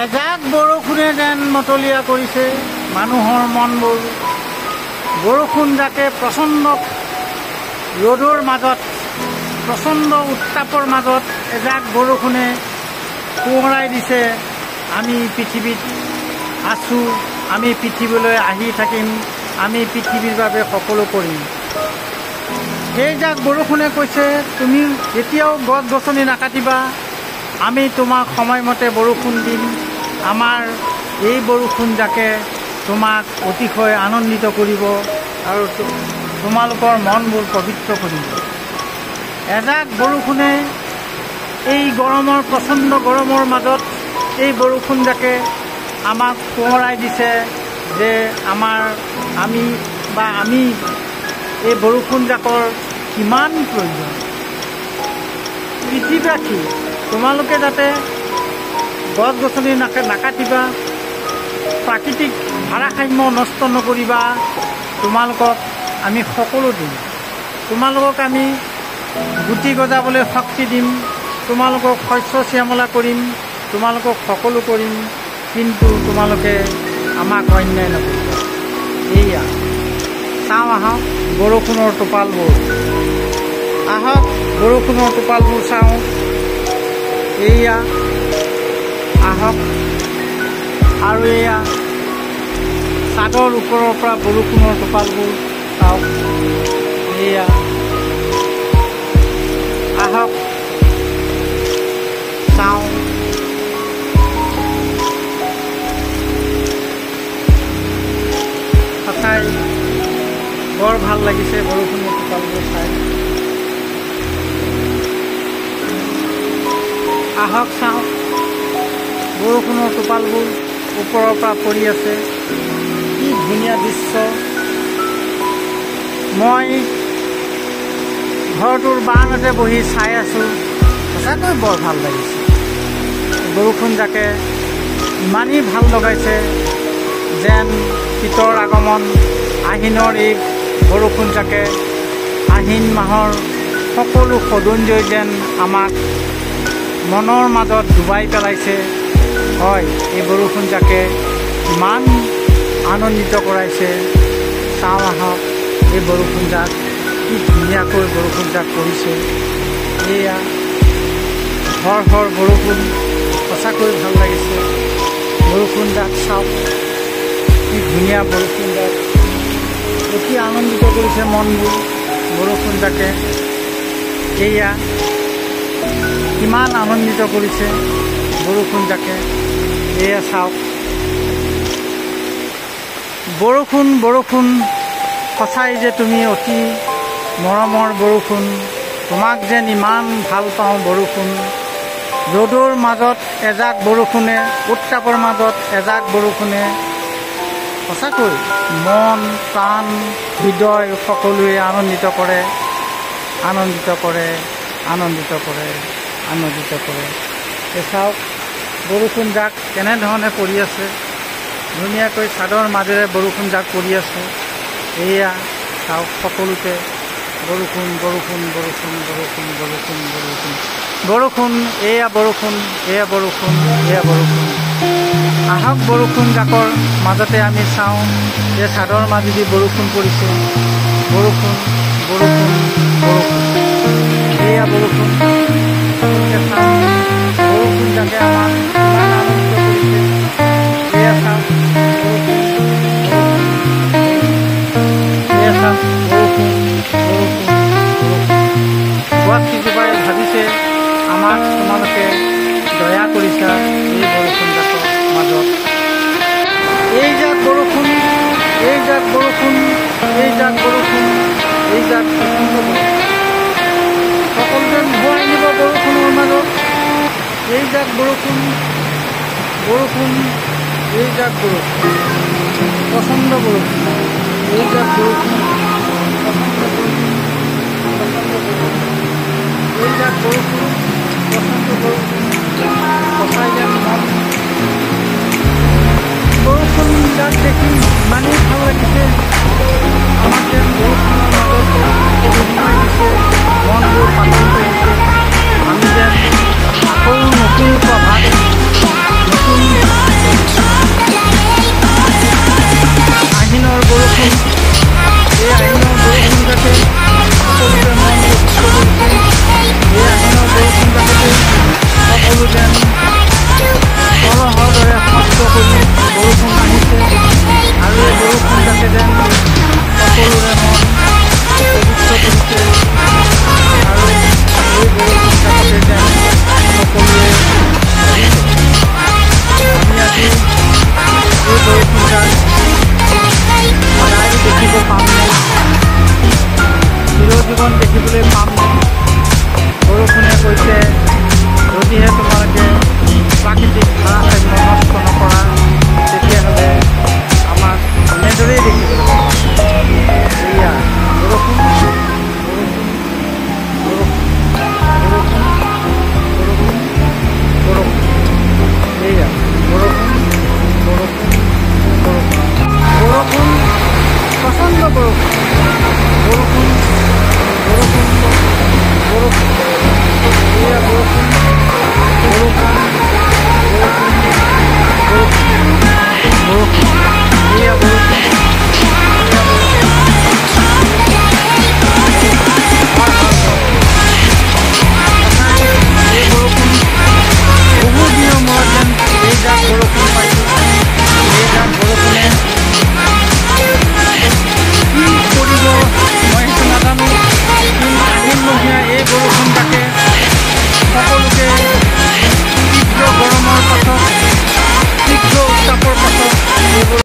এজাক বৰষুণে যেন মতলীয়া কৰিছে মানুহৰ মনবোৰ। বৰষুণ যাকে প্ৰচণ্ড ৰ'দৰ মাজত, প্ৰচণ্ড উত্তাপৰ মাজত এজাক বৰষুণে সোঁৱৰাই দিছে আমি পৃথিৱীত আছোঁ, আমি পৃথিৱীলৈ আহি থাকিম, আমি পৃথিৱীৰ বাবে সকলো কৰিম। সেইজাক বৰষুণে কৈছে তুমি এতিয়াও গছ গছনি নাকাটিবা, আমি তোমাক সময়মতে বৰষুণ দিম। আমাৰ এই বৰষুণ যাকে তোমাক অতিশয় আনন্দিত কৰিব আৰু তোমালোকৰ মনবোৰ পবিত্ৰ কৰিব। এজাক বৰষুণে এই গৰমৰ, প্ৰচণ্ড গৰমৰ মাজত এই বৰষুণ যাকে আমাক সোঁৱৰাই দিছে যে আমি এই বৰষুণ জাকৰ কিমান প্ৰয়োজন। পৃথিৱীবাসী তোমালোকে যাতে গছ গছনি নাকাটিবা, প্ৰাকৃতিক ভাৰসাম্য নষ্ট নকৰিবা, তোমালোকক আমি সকলো দিম। তোমালোকক আমি গুটি গজাবলৈ শক্তি দিম, তোমালোকক শস্য শ্যামলা কৰিম, তোমালোকক সকলো কৰিম, কিন্তু তোমালোকে আমাক অন্যায় নকৰিবা। এইয়া চাওঁ আহক বৰষুণৰ টোপালবোৰ, আহক বৰষুণৰ টোপালবোৰ চাওঁ। এইয়া আহক, আৰু এয়া চাদৰ ওপৰৰ পৰা বৰষুণৰ টোপালবোৰ চাওক। এয়া আহক চাওঁ। সঁচাই বৰ ভাল লাগিছে বৰষুণৰ টোপালবোৰ চাই। আহক চাওঁ বৰষুণৰ টোপালবোৰ ওপৰৰ পৰা পৰি আছে, কি ধুনীয়া দৃশ্য। মই ঘৰটোৰ বাৰাণ্ডাতে বহি চাই আছোঁ, সঁচাকৈ বৰ ভাল লাগিছে। বৰষুণ যাকে ইমানেই ভাল লগাইছে যেন শীতৰ আগমন, আহিনৰ এই বৰষুণ যাকে, আহিন মাহৰ সকলো সৌন্দৰ্যই যেন আমাক মনৰ মাজত ডুবাই পেলাইছে। হয়, এই বৰষুণ যাকে ইমান আনন্দিত কৰাইছে। চাওঁ আহক এই বৰষুণ যাক, কি ধুনীয়াকৈ বৰষুণ যাক পৰিছে। এয়া হৰ বৰষুণ, সঁচাকৈ ভাল লাগিছে। বৰষুণ যাক চাওক, কি ধুনীয়া বৰষুণ যাক, অতি আনন্দিত কৰিছে মনবোৰ বৰষুণ যাকে। এয়া কিমান আনন্দিত কৰিছে বৰষুণ যাকে। এয়া চাওক বৰষুণ, সঁচাই যে তুমি অতি মৰমৰ বৰষুণ, তোমাক যেন ইমান ভাল পাওঁ বৰষুণ। ৰ'দৰ মাজত এজাক বৰষুণে, উত্তাপৰ মাজত এজাক বৰষুণে সঁচাকৈ মন, প্ৰাণ, হৃদয় সকলোৱে আনন্দিত কৰে। এই চাওক বৰষুণ যাক কেনেধৰণে পৰি আছে, ধুনীয়াকৈ চাদৰ মাজেৰে বৰষুণ যাক পৰি আছে। এয়া চাওক সকলোতে বৰষুণ, এয়া বৰষুণ। আহক বৰষুণ জাকৰ মাজতে আমি চাওঁ যে চাদৰ মাজেদি বৰষুণ পৰিছে। বৰষুণ, এয়া বৰষুণ। বৰষুণ যাকে আমাক ইমান আনন্দিত কৰিছে। এয়া চাওক বৰষুণ। গছ কেইজোপাই ভাবিছে আমাক তোমালোকে দয়া কৰিছা এই বৰষুণ জাকৰ মাজত। এই যাক বৰষুণ, সকলোকে ভৰাই নিব বৰষুণৰ মাজত। এই যাক বৰষুণ, প্ৰচণ্ড বৰষুণ, এই যাক বৰষুণ।